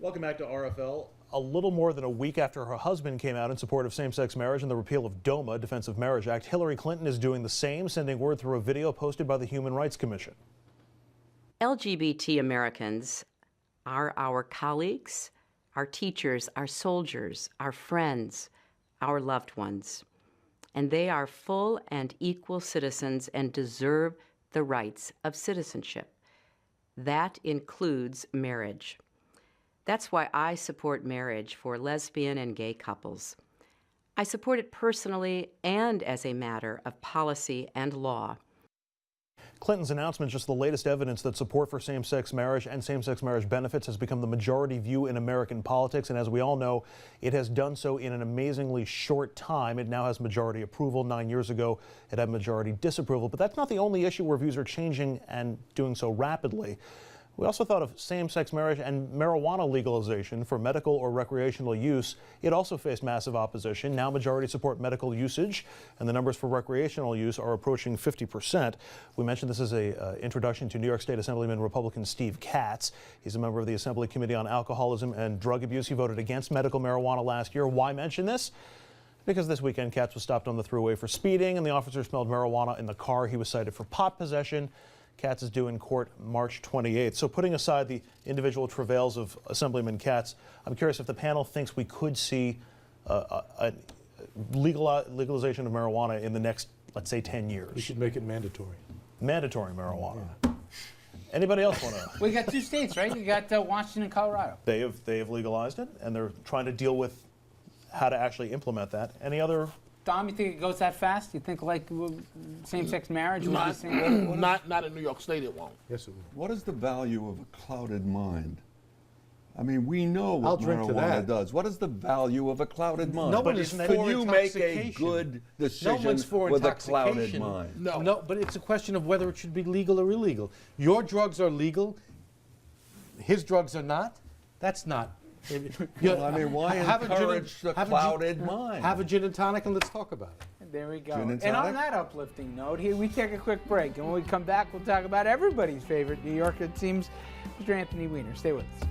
Welcome back to RFL. A little more than a week after her husband came out in support of same-sex marriage and the repeal of DOMA, Defense of Marriage Act, Hilary Clinton is doing the same, sending word through a video posted by the Human Rights Commission. LGBT Americans are our colleagues, our teachers, our soldiers, our friends, our loved ones. And they are full and equal citizens and deserve the rights of citizenship. That includes marriage. That's why I support marriage for lesbian and gay couples. I support it personally and as a matter of policy and law. Clinton's announcement is just the latest evidence that support for same-sex marriage and same-sex marriage benefits has become the majority view in American politics. And as we all know, it has done so in an amazingly short time. It now has majority approval. 9 years ago, it had majority disapproval. But that's not the only issue where views are changing and doing so rapidly. We also thought of same-sex marriage and marijuana legalization for medical or recreational use. It also faced massive opposition. Now majority support medical usage, and the numbers for recreational use are approaching 50%. We mentioned this as an introduction to New York State Assemblyman Republican Steve Katz. He's a member of the Assembly Committee on Alcoholism and Drug Abuse. He voted against medical marijuana last year. Why mention this? Because this weekend, Katz was stopped on the thruway for speeding, and the officer smelled marijuana in the car. He was cited for pot possession. Katz is due in court March 28th. So putting aside the individual travails of Assemblyman Katz, I'm curious if the panel thinks we could see a legalization of marijuana in the next, let's say, 10 years. We should make it mandatory. Mandatory marijuana. Yeah. Anybody else want to? We got two states, right? You got Washington and Colorado. They have legalized it, and they're trying to deal with how to actually implement that. Any other? Dom, you think it goes that fast? You think like same-sex marriage? Not in New York State, it won't. Yes, it will. What is the value of a clouded mind? I mean, we know what marijuana does. What is the value of a clouded mind? No one is for Can you make a good decision with a clouded mind? No, but it's a question of whether it should be legal or illegal. Your drugs are legal. His drugs are not. That's not. Well, I mean, why encourage the clouded mind? Have a gin and tonic and let's talk about it. There we go. Gin and And on tonic? that uplifting note, here we take a quick break. And when we come back, we'll talk about everybody's favorite New Yorker, it seems, Mr. Anthony Weiner. Stay with us.